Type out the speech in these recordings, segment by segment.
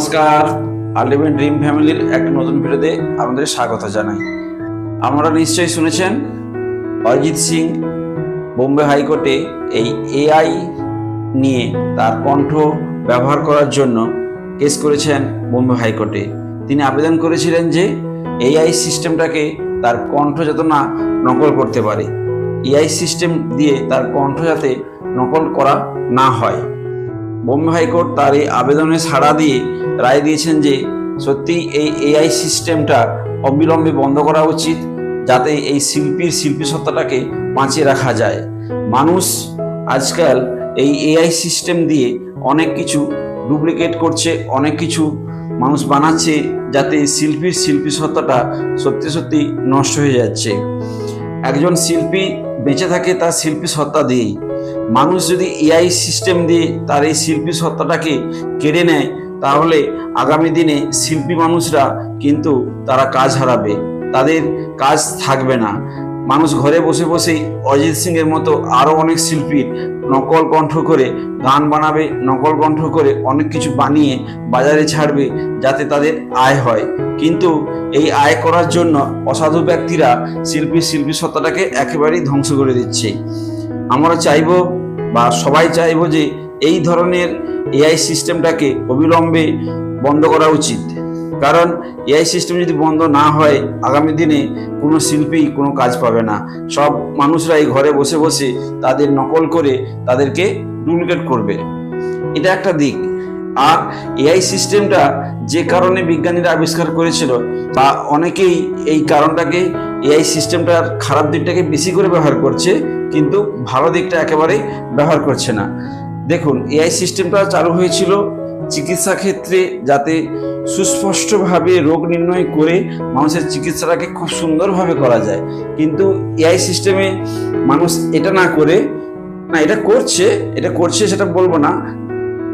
নমস্কার, ultimate dream ফ্যামিলির একটা নতুন ভিডিওতে আপনাদের স্বাগত জানাই। আপনারা নিশ্চয়ই শুনেছেন অরিজিৎ সিং বোম্বে হাইকোর্টে এই এআই নিয়ে তার কণ্ঠ ব্যবহার করার জন্য কেস করেছেন বোম্বে হাইকোর্টে। তিনি আবেদন করেছিলেন যে এআই সিস্টেমটাকে তার কণ্ঠ যাতে না নকল করতে পারে, এআই সিস্টেম দিয়ে তার কণ্ঠ যাতে নকল করা না হয়। বোম্বে হাইকোর্ট তার এই আবেদনে সাড়া দিয়ে রায় দিয়েছেন যে সত্যি এই এআই সিস্টেমটা অবিলম্বে বন্ধ করা উচিত, যাতে এই শিল্পী সত্তাটাকে বাঁচিয়ে রাখা যায়। মানুষ আজকাল এই এআই সিস্টেম দিয়ে অনেক কিছু ডুপ্লিকেট করছে, অনেক কিছু মানুষ বানাচ্ছে, যাতে শিল্পী সত্তাটা সত্যি নষ্ট হয়ে যাচ্ছে। একজন শিল্পী বেঁচে থাকে তার শিল্পী সত্তা দিয়েই। মানুষ যদি এআই সিস্টেম দিয়ে তার এই শিল্পী সত্তাটাকে কেড়ে নেয়, তাহলে আগামী দিনে শিল্পী মানুষরা কিন্তু তারা কাজ হারাবে, তাদের কাজ থাকবে না। মানুষ ঘরে বসে বসেই অরিজিৎ সিং এর মতো আরও অনেক শিল্পীর নকল কণ্ঠ করে গান বানাবে, নকল কণ্ঠ করে অনেক কিছু বানিয়ে বাজারে ছাড়বে, যাতে তাদের আয় হয়। কিন্তু এই আয় করার জন্য অসাধু ব্যক্তিরা শিল্পী সত্তাটাকে একেবারেই ধ্বংস করে দিচ্ছে। আমরা চাইবো বা সবাই চাইবো যে এই ধরনের এআই সিস্টেমটাকে অবিলম্বে বন্ধ করা উচিত। কারণ এআই সিস্টেম যদি বন্ধ না হয়, আগামী দিনে কোনো শিল্পী কোনো কাজ পাবে না। সব মানুষরাই ঘরে বসে বসে তাদের নকল করে তাদেরকে ডুপ্লিকেট করবে। এটা একটা দিক। আর এআই সিস্টেমটা যে কারণে বিজ্ঞানীরা আবিষ্কার করেছিল, বা অনেকেই এই কারণটাকে এআই সিস্টেমটার খারাপ দিকটাকে বেশি করে ব্যবহার করছে, কিন্তু ভালো দিকটা একেবারেই ব্যবহার করছে না। দেখুন, এআই সিস্টেমটা চালু হয়েছিল চিকিৎসা ক্ষেত্রে, যাতে সুস্পষ্টভাবে রোগ নির্ণয় করে মানুষের চিকিৎসাটাকে খুব সুন্দরভাবে করা যায়। কিন্তু এআই সিস্টেমে মানুষ এটা না করে, না এটা করছে সেটা বলবো না,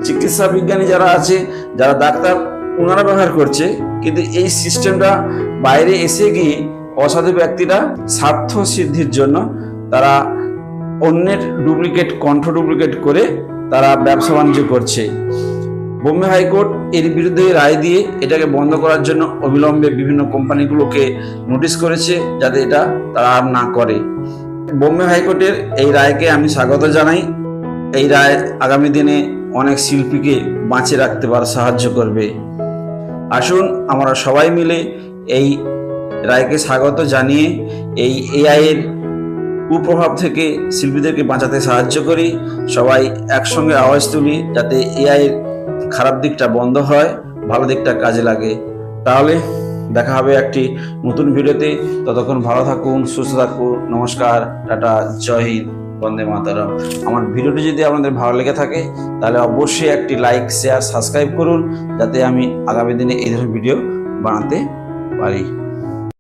চিকিৎসা বিজ্ঞানী যারা আছে, যারা ডাক্তার, ওনারা ব্যবহার করছে। কিন্তু এই সিস্টেমটা বাইরে এসে গিয়ে অসাধু ব্যক্তিরা স্বার্থ সিদ্ধির জন্য তারা অন্যের কণ্ঠ ডুপ্লিকেট করে তারা ব্যবসা বাণিজ্য করছে। বোম্বে হাইকোর্ট এর বিরুদ্ধে রায় দিয়ে এটাকে বন্ধ করার জন্য অবিলম্বে বিভিন্ন কোম্পানিগুলোকে নোটিশ করেছে, যাতে এটা তারা আর না করে। বোম্বে হাইকোর্টের এই রায়কে আমি স্বাগত জানাই। এই রায় আগামী দিনে অনেক শিল্পীকে বাঁচিয়ে রাখতে সাহায্য করবে। আসুন আমরা সবাই মিলে এই রায়কে স্বাগত জানিয়ে এই এআই এর কুপ্রভাব থেকে শিল্পীদেরকে বাঁচাতে সাহায্য করি। সবাই একসঙ্গে আওয়াজ তুলি, যাতে এআই এর খারাপ দিকটা বন্ধ হয়, ভালো দিকটা কাজে লাগে। তাহলে দেখা হবে একটি নতুন ভিডিওতে। ততক্ষণ ভালো থাকুন, সুস্থ থাকুন। নমস্কার, টাটা, জয় হিন্দ, বন্দে মাতরম। আমার ভিডিওটি যদি আপনাদের ভালো লেগে থাকে, তাহলে অবশ্যই একটি লাইক, শেয়ার, সাবস্ক্রাইব করুন, যাতে আমি আগামী দিনে এই ধরনের ভিডিও বানাতে পারি।